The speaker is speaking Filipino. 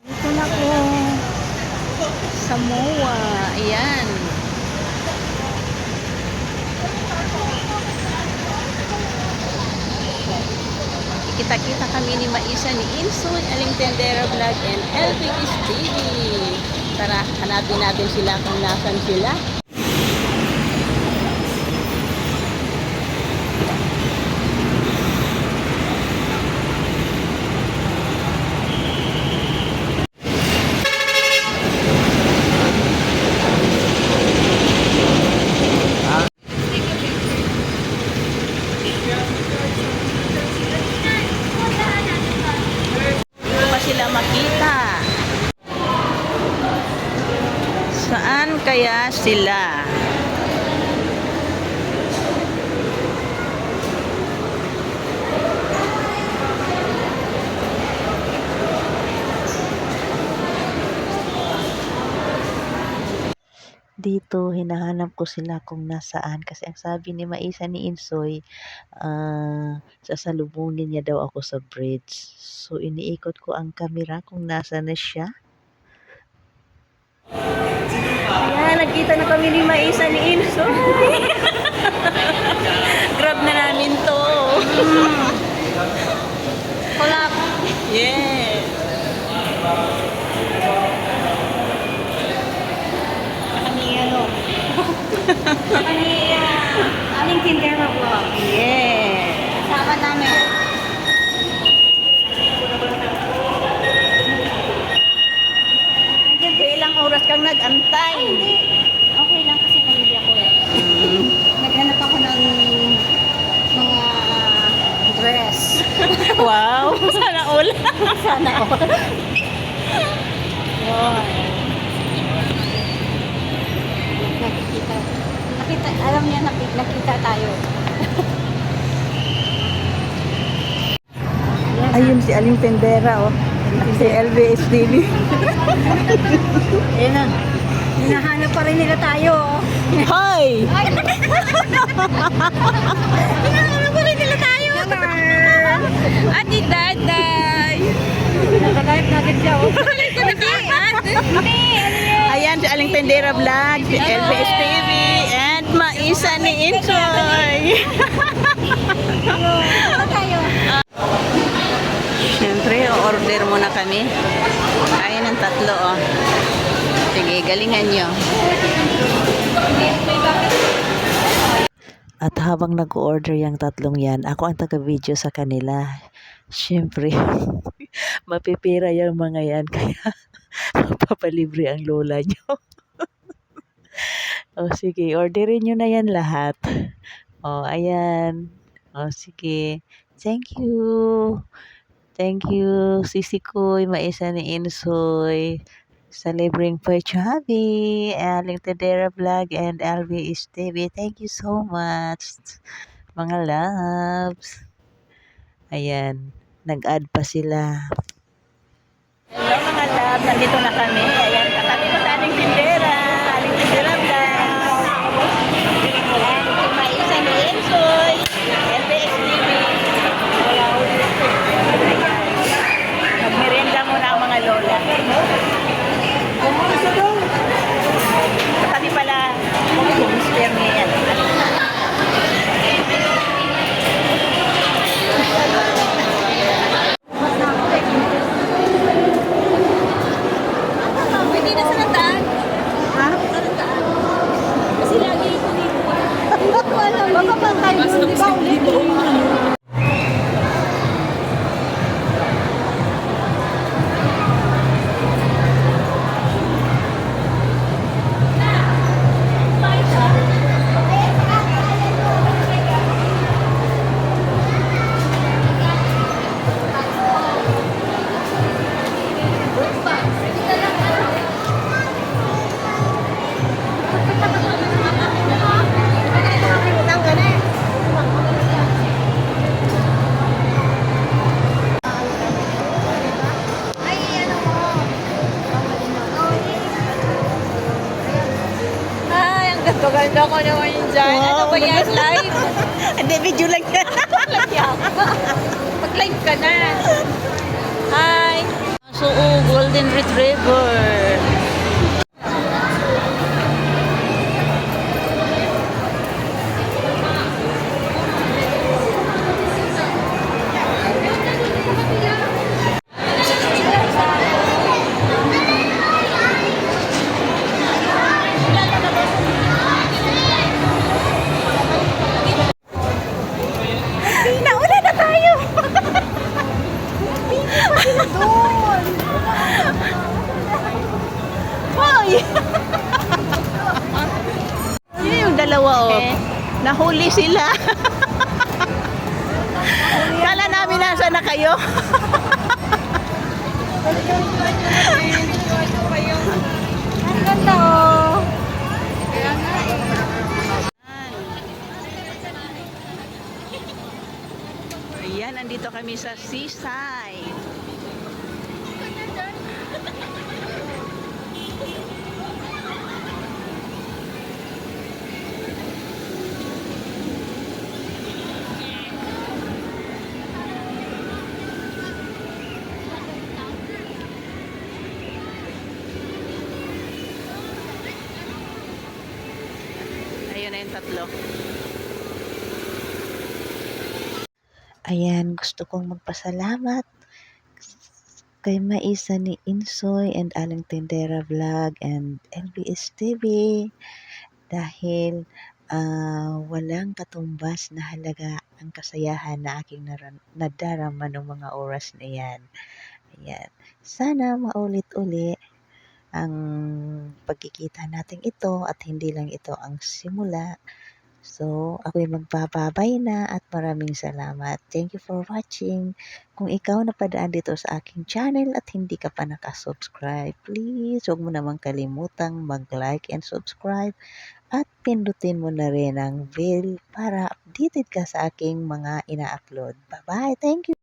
Dito na po sa MOA. Ayan. Kita-kita kami ni Maisa, ni Insoy, Aling Tendera Vlog, and LBS TV. Tara, hanapin natin sila kung nasan sila. Sila makita. Saan kaya sila? Dito, hinahanap ko sila kung nasaan kasi ang sabi ni Maisa ni Insoy, sasalubungin niya daw ako sa bridge. So, iniikot ko ang camera kung nasa na siya. Ayan, nagkita na kami ni Maisa ni Insoy. Grab na namin to. Collab. Yes. Aling Tendera Vlog. Yeah. Kasama namin. Ilang oras kang nag-antay? Ay, hindi. Okay lang kasi pamilya ko eh. Naghanap ako ng mga dress. Wow. Sana all. Sana all. Wow. Nakita, alam niya nakita tayo. Ayun si Aling Tendera, oh. Si LBS TV. Ayan na. Hinahanap pa rin nila tayo. Hi! Hinahanap pa rin nila tayo. Ati Daday. Nakalive natin siya. Ayan si Aling Tendera Vlog, si LBS TV, and Maisa ni Insoy. Ano tayo? Siyempre, order muna kami. Kaya ng tatlo, oh. Sige, galingan nyo. At habang nag-order yung tatlong yan, ako ang taga-video sa kanila. Siyempre, mapipira yung mga yan, kaya mapapalibre ang lola nyo. O sige, orderin nyo na yan lahat. O, ayan. O, sige. Thank you. Thank you, Sisi Koy, Maisa ni Insoy, sa libreng Perchabi, Aling Tendera Vlog, and LBS TV. Thank you so much, mga loves. Ayan, nag-add pa sila. Hello mga loves, nandito na kami. Ayan, katabi ko sa Aling Tendera Vlog. And Maisa ni Insoy, LBS TV. Magmerienda muna ang mga lola. Katabi pala, Mr. niya. Hindi na sa nataan. Ha? Sa nataan. Kasi lagi ito dito. Hindi ko alam. Baka pa tayo. Di ba ulit? Ganda ko naman yun dyan. Wow. Ano ba yan? Live? Hindi, video lang yan. Mag-live ka na. Nahuli sila. Kala namin nasa na kayo. Ang ganda oh. Ayan, andito kami sa seaside. Ayun na yung tatlo. Ayan, gusto kong magpasalamat kay Maisa ni Insoy and Aling Tindera Vlog and LBS TV dahil walang katumbas na halaga ang kasayahan na aking nadarama ng mga oras na yan. Ayan. Sana maulit-uli ang pagkikita natin ito at hindi lang ito ang simula. So, ako'y magbababay na at maraming salamat. Thank you for watching. Kung ikaw napadaan dito sa aking channel at hindi ka pa nakasubscribe, please huwag mo namang kalimutang mag-like and subscribe at pindutin mo na rin ang bell para updated ka sa aking mga ina-upload. Bye-bye! Thank you!